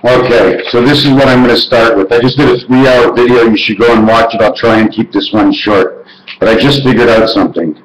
Okay, so this is what I'm going to start with. I just did a 3-hour video. You should go and watch it. I'll try and keep this one short. But I just figured out something.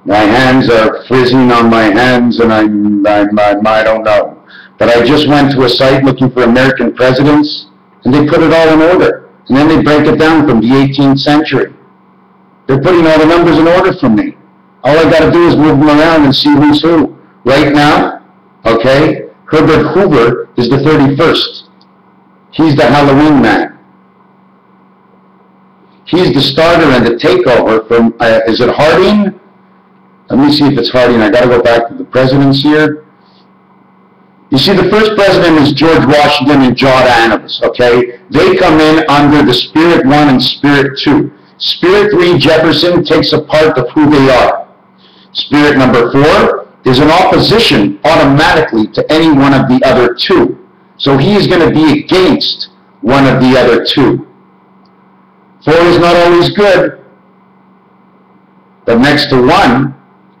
My hands are frizzing on my hands, and I don't know. But I just went to a site looking for American presidents, and they put it all in order. And then they break it down from the 18th century. They're putting all the numbers in order for me. All I got to do is move them around and see who's who. Right now, okay, Herbert Hoover is the 31st. He's the Halloween man. He's the starter and the takeover from, is it Harding? Let me see if it's Harding. I got to go back to the presidents here. You see, the first president is George Washington and John Adams, okay? They come in under the Spirit 1 and Spirit 2. Spirit 3, Jefferson, takes a part of who they are. Spirit number 4 is an opposition automatically to any one of the other two. So he is going to be against one of the other two. 4 is not always good, but next to 1,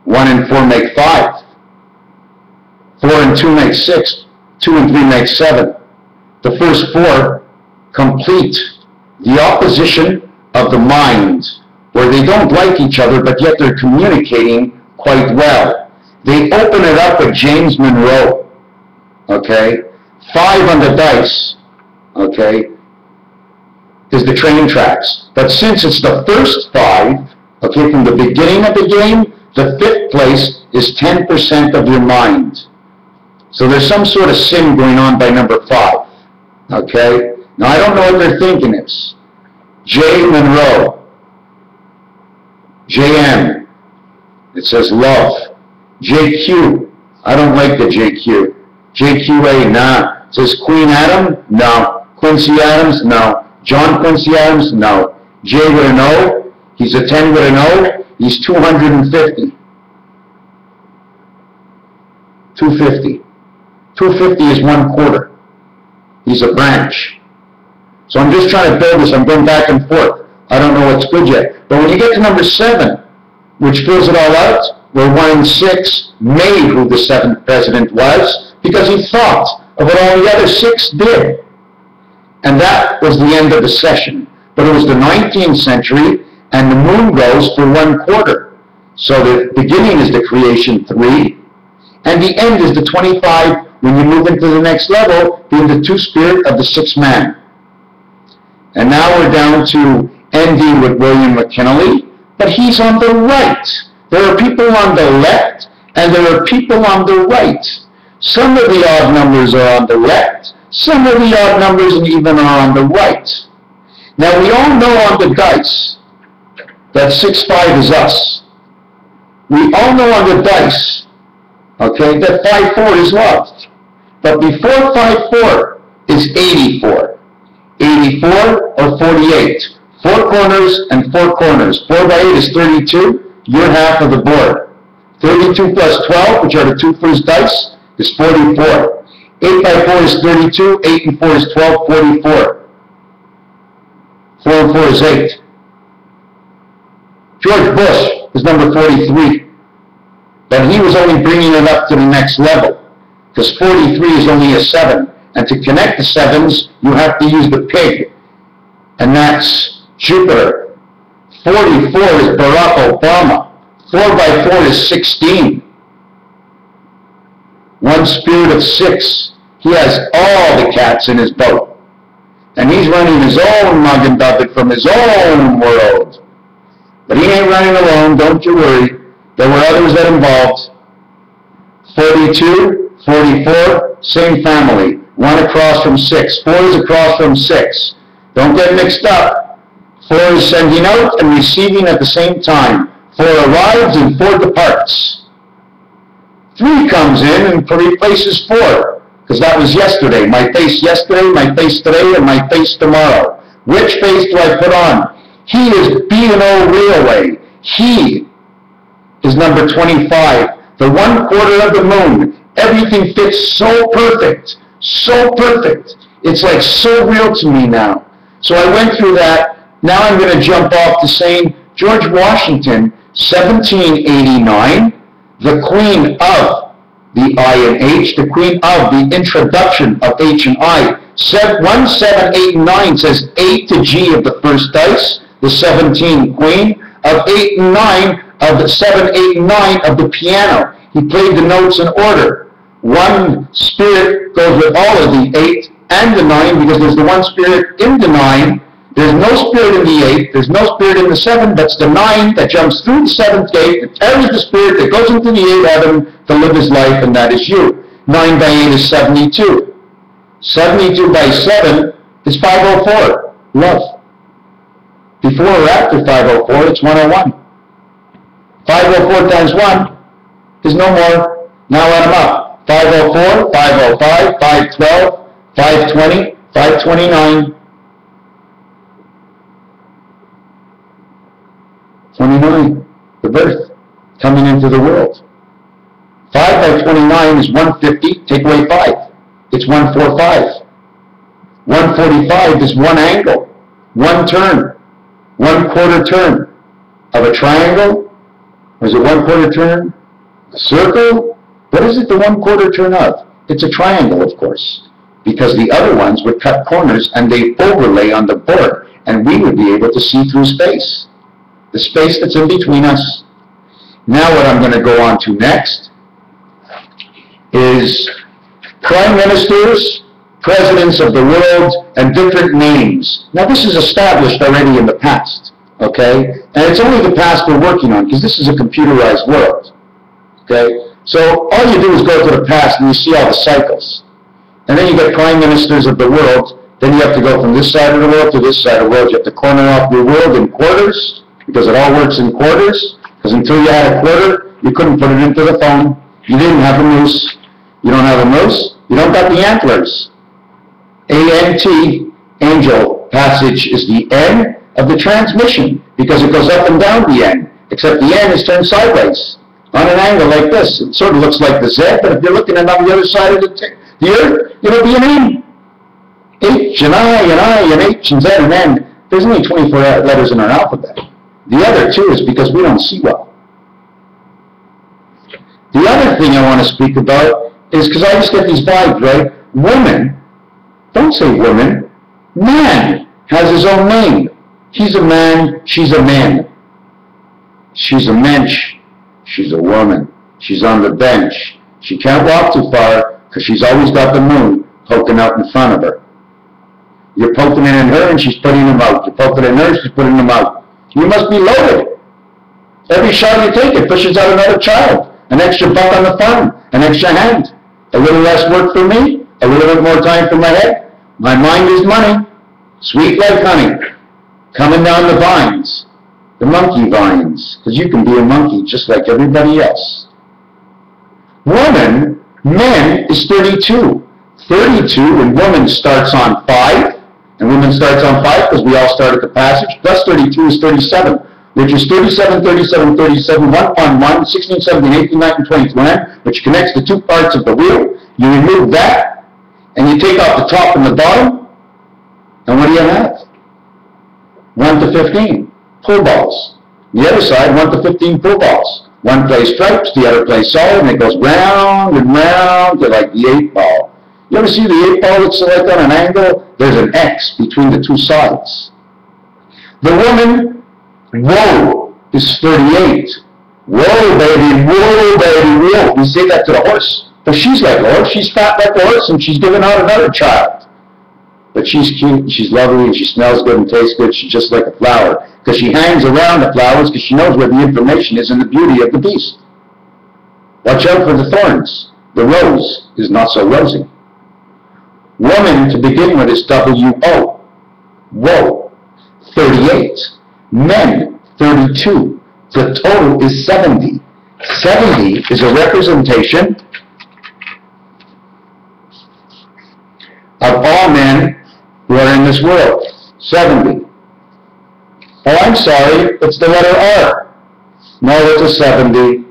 1 and 4 make 5. 4 and 2 make 6. 2 and 3 make 7. The first 4 complete the opposition of the mind, where they don't like each other, but yet they're communicating quite well. They open it up with James Monroe, okay? 5 on the dice, okay, is the train tracks. But since it's the first 5, okay, from the beginning of the game, the 5th place is 10% of your mind. So there's some sort of sin going on by number 5, okay? Now I don't know what their thinking is. J. Monroe, JM, it says love. JQ, I don't like the JQ. JQA, nah. It says Queen Adam, no. Quincy Adams, no. John Quincy Adams, no. J with an O, he's a 10 with an O, he's 250. 250. 250 is 1/4. He's a branch. So I'm just trying to build this. I'm going back and forth. I don't know what's good yet. But when you get to number 7, which fills it all out, where 1 and 6 made who the 7th president was, because he thought of what all the other 6 did. And that was the end of the session. But it was the 19th century, and the moon goes for 1/4. So the beginning is the creation 3, and the end is the 25 when you move into the next level, being the 2 spirit of the 6th man. And now we're down to ending with William McKinley, but he's on the right. There are people on the left, and there are people on the right. Some of the odd numbers are on the left, some of the odd numbers even are on the right. Now we all know on the dice that 6-5 is us. We all know on the dice, okay, that 5-4 is love. But before 5-4 is 84. 84 or 48. 4 corners and 4 corners. 4 by 8 is 32. You're half of the board. 32 plus 12, which are the 2 first dice, is 44. 8 by 4 is 32. 8 and 4 is 12, 44. 4 and 4 is 8. George Bush is number 43. But he was only bringing it up to the next level, because 43 is only a 7. And to connect the 7s, you have to use the pig. And that's Jupiter. 44 is Barack Obama. 4 by 4 is 16. 1 spirit of 6. He has all the cats in his boat. And he's running his own mug and bucket from his own world. But he ain't running alone, don't you worry. There were others that involved. 42, 44, same family. 1 across from 6. 4 is across from 6. Don't get mixed up. 4 is sending out and receiving at the same time. 4 arrives and 4 departs. 3 comes in and replaces 4, because that was yesterday. My face yesterday, my face today, and my face tomorrow. Which face do I put on? He is B&O Railway. He is number 25. The 1/4 of the moon. Everything fits so perfect. So perfect. It's like so real to me now. So I went through that. Now I'm going to jump off to saying George Washington, 1789, the queen of the I and H, the queen of the introduction of H and I 1, 7, 8, and 9 says 8 to G of the first dice, the 17 queen, of 8 and 9, of the 7, 8, and 9 of the piano. He played the notes in order. One spirit goes with all of the 8 and the 9 because there's the one spirit in the 9. There's no spirit in the 8. There's no spirit in the 7. That's the 9 that jumps through the 7th gate and carries the spirit that goes into the 8 heaven to live his life, and that is you. 9 by 8 is 72. 72 by 7 is 504. Love. Before or after 504, it's 101. 504 times 1 is no more. Now add them up. 504, 505, 512, 520, 529, 29, the birth, coming into the world. 5 by 29 is 150, take away 5. It's 145. 145 is one angle, one turn, 1/4 turn of a triangle. Or is it 1/4 turn? A circle? What is it the 1/4 turn of? It's a triangle, of course, because the other ones would cut corners and they overlay on the board, and we would be able to see through space, the space that's in between us. Now what I'm going to go on to next is prime ministers, presidents of the world, and different names. Now this is established already in the past, okay? And it's only the past we're working on, because this is a computerized world, okay? So all you do is go to the past and you see all the cycles. And then you get prime ministers of the world, then you have to go from this side of the world to this side of the world. You have to corner off your world in quarters, because it all works in quarters, because until you had a quarter, you couldn't put it into the phone. You didn't have a moose. You don't have a moose, you don't got the antlers. A-N-T, angel, passage is the N of the transmission, because it goes up and down the N, except the N is turned sideways, on an angle like this. It sort of looks like the Z, but if you're looking at on the other side of the earth, it'll be an N. H and I and H and Z and N. There's only 24 letters in our alphabet. The other two is because we don't see well. The other thing I want to speak about is, because I just get these vibes, right? Woman, don't say woman. Man has his own name. He's a man, she's a man. She's a mensch, she's a woman. She's on the bench. She can't walk too far because she's always got the moon poking out in front of her. You're poking it in her and she's putting them out. You're poking it in her, she's putting them out. You must be loaded. Every shot you take, it pushes out another child. An extra buck on the farm, an extra hand. A little less work for me, a little bit more time for my head. My mind is money, sweet like honey, coming down the vines, the monkey vines, because you can be a monkey just like everybody else. Woman, men is 32. 32 when woman starts on 5, and woman starts on 5 because we all start at the passage, plus 32 is 37. Which is 37, 37, 37, 1 on 1, 16, 17, 18, 19, 20, 21, which connects the two parts of the wheel. You remove that, and you take off the top and the bottom, and what do you have? 1 to 15, pull balls. The other side, 1 to 15 pull balls. One plays stripes, the other plays solid, and it goes round and round to like the 8 ball. You ever see the 8 ball that's like on an angle? There's an X between the two sides. The woman, whoa, is 38. Whoa, baby, whoa. We say that to the horse. But she's like a horse. She's fat like a horse, and she's giving out another child. But she's cute, and she's lovely, and she smells good and tastes good. She's just like a flower. Because she hangs around the flowers because she knows where the information is and the beauty of the beast. Watch out for the thorns. The rose is not so rosy. Woman, to begin with, is W-O. Whoa. 38. Men, 32. The total is 70. 70 is a representation of all men who are in this world. 70. Oh, I'm sorry, it's the letter R. No, it's a 70.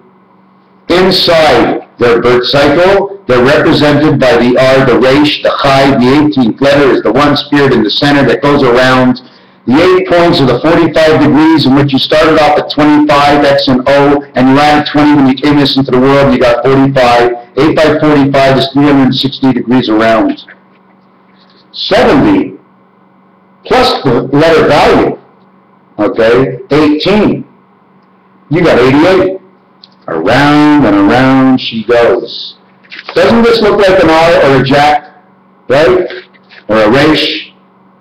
Inside their birth cycle, they're represented by the R, the Resh, the Chai. The 18th letter is the one spirit in the center that goes around. The 8 points are the 45 degrees in which you started off at 25, X and O, and you added 20 when you came into the world, you got 45. 8 by 45 is 360 degrees around. 70 plus the letter value, okay, 18. You got 88. Around and around she goes. Doesn't this look like an R or a jack, right? Or a resh?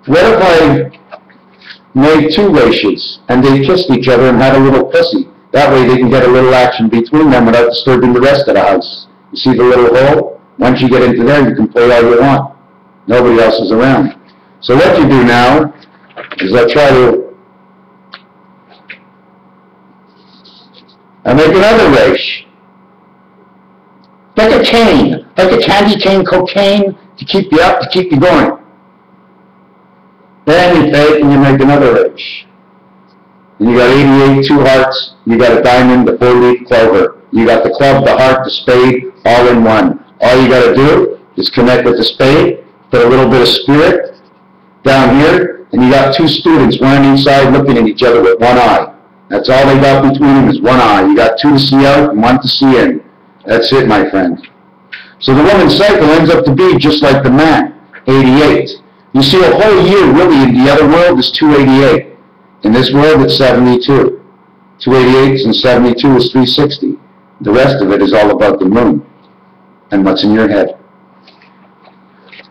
What if I made two reshes and they kissed each other and had a little pussy? That way they can get a little action between them without disturbing the rest of the house. You see the little hole? Once you get into there, you can play all you want. Nobody else is around. So what you do now is I try to make another resh. Like a chain, like a candy chain, cocaine, to keep you up, to keep you going. Then you take and you make another resh. And you got 88, 2 hearts, you got a diamond, the 4-leaf clover. You got the club, the heart, the spade, all in one. All you got to do is connect with the spade, put a little bit of spirit down here, and you got 2 students, one on each side, looking at each other with one eye. That's all they got between them is one eye. You got 2 to see out and 1 to see in. That's it, my friend. So the woman's cycle ends up to be just like the man, 88. You see, a whole year really in the other world is 288. In this world, it's 72. 288 and 72 is 360. The rest of it is all about the moon and what's in your head.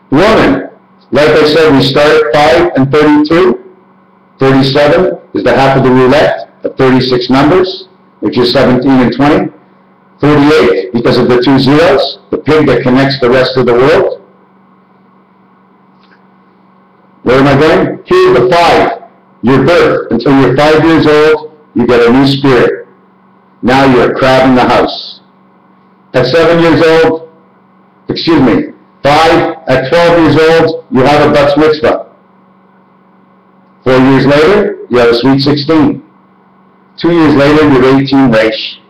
Woman, like I said, we start at 5 and 32. 37 is the half of the roulette of 36 numbers, which is 17 and 20. 38, because of the 2 zeros, the pig that connects the rest of the world. Where am I going? Here's the 5. Your birth. Until you're 5 years old, you get a new spirit. Now you're a crab in the house. At 7 years old, 5, at 12 years old, you have a BUTZMITVAH. 4 years later, you have a sweet 16. 2 years later, you're 18 resh.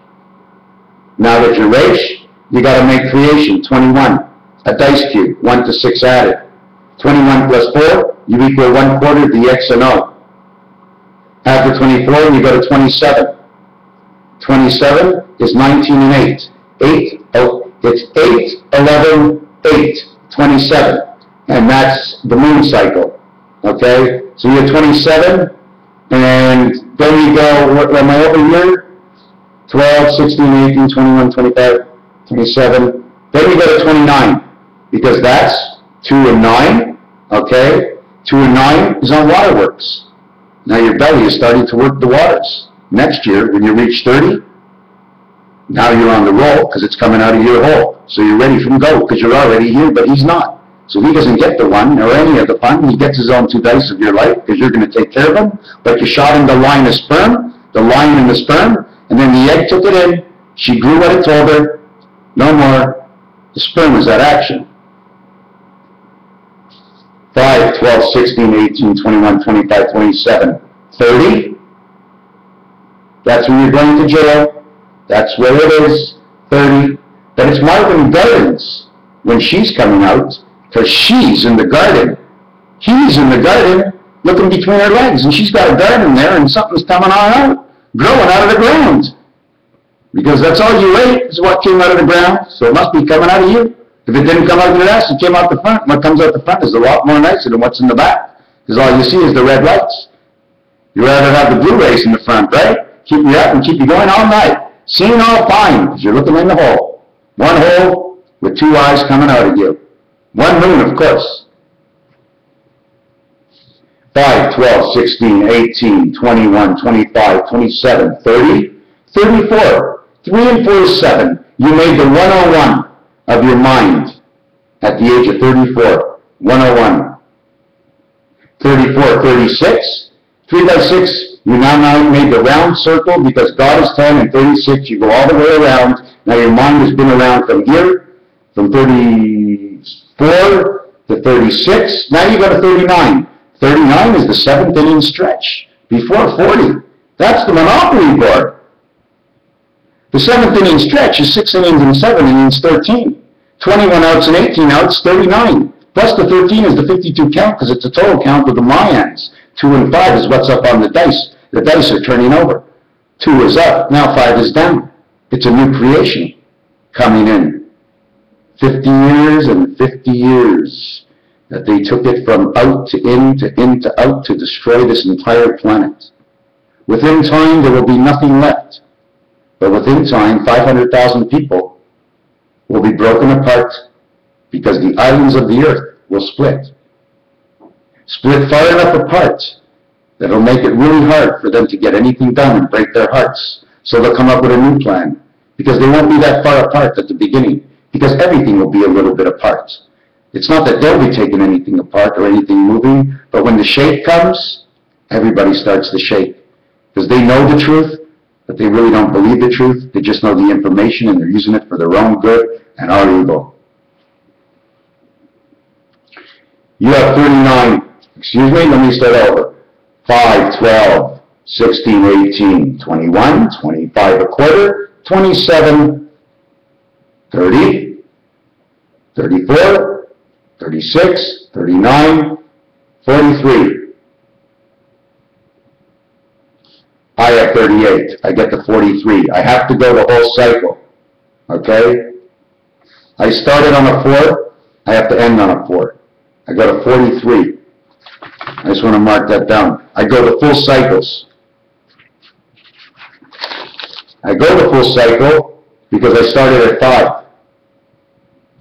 Now that you're resh, you got to make creation, 21. A dice cube, 1 to 6 added. 21 plus 4, you equal 1/4 the X and O. After 24, you go to 27. 27 is 19 and 8. It's 8, 11, 8, 27. And that's the moon cycle. Okay? So you're 27, and then you go, what am I over here? 12, 16, 18, 21, 25, 27. Then you go to 29, because that's 2 and 9, okay? 2 and 9 is on waterworks. Now your belly is starting to work the waters. Next year, when you reach 30, now you're on the roll, because it's coming out of your hole. So you're ready from go, because you're already here, but he's not. So he doesn't get the 1 or any of the fun. He gets his own 2 dice of your life, because you're going to take care of him. But you shot him the line of sperm, the lion in the sperm, and then the egg took it in. She grew what it told her. No more. The sperm is at action. 5, 12, 16, 18, 21, 25, 27, 30. That's when you're going to jail. That's where it is. 30. But it's Marvin Gardens when she's coming out, because she's in the garden. He's in the garden looking between her legs, and she's got a garden there, and something's coming on out. Growing out of the ground. Because that's all you ate is what came out of the ground, so it must be coming out of you. If it didn't come out of your ass, it came out the front. What comes out the front is a lot more nicer than what's in the back. Because all you see is the red lights. You'd rather have the blue rays in the front, right? Keep you up and keep you going all night. Seeing all fine, because you're looking in the hole. 1 hole with 2 eyes coming out of you. 1 moon, of course. 5, 12, 16, 18, 21, 25, 27, 30, 34. 3 and 4 is 7. You made the 101 of your mind at the age of 34. 101. 34, 36. 3 by 6, you now made the round circle because God is 10 and 36. You go all the way around. Now your mind has been around from here, from 34 to 36. Now you go to 39. 39 is the 7th inning stretch before 40. That's the Monopoly board. The 7th inning stretch is 6 innings and 7 innings, 13. 21 outs and 18 outs, 39. Plus the 13 is the 52 count because it's a total count of the Mayans. 2 and 5 is what's up on the dice. The dice are turning over. 2 is up, now 5 is down. It's a new creation coming in. 50 years and 50 years. that they took it from out to in to out to destroy this entire planet. Within time, there will be nothing left. But within time, 500,000 people will be broken apart because the islands of the earth will split. Split far enough apart that it'll make it really hard for them to get anything done and break their hearts. So they'll come up with a new plan, because they won't be that far apart at the beginning, because everything will be a little bit apart. It's not that they'll be taking anything apart or anything moving, but when the shake comes, everybody starts to shake. Because they know the truth, but they really don't believe the truth. They just know the information and they're using it for their own good and our evil. You have 39, excuse me, let me start over. 5, 12, 16, 18, 21, 25 a quarter, 27, 30, 34, 36, 39, 43. I have 38. I get to 43. I have to go the whole cycle. Okay? I started on a 4. I have to end on a 4. I go to 43. I just want to mark that down. I go to full cycles. I go to full cycle because I started at 5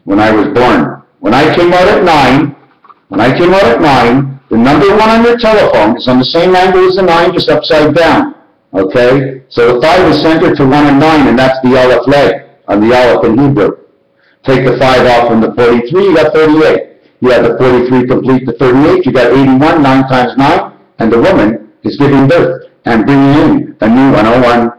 when I was born. When I came out at 9, the number 1 on your telephone is on the same angle as the 9, just upside down. Okay? So the 5 is centered to 1 and 9, and that's the Aleph leg on the Aleph in Hebrew. Take the 5 off from the 43, you got 38. You have the 43 complete the 38, you got 81, 9 times 9, and the woman is giving birth and bringing in a new 101.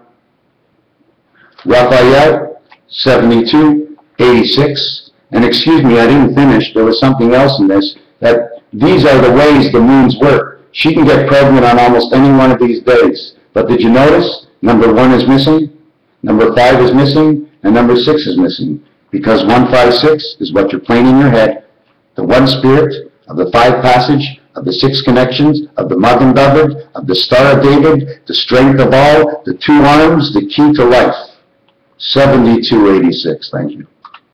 Raphael, 72, 86, and excuse me, I didn't finish, there was something else in this, that these are the ways the moons work. She can get pregnant on almost any one of these days, but did you notice? Number 1 is missing, number 5 is missing, and number 6 is missing, because 156 is what you're playing in your head. The 1 spirit of the 5 passage, of the 6 connections, of the Magen David, of the Star of David, the strength of all, the 2 arms, the key to life. 7286. Thank you.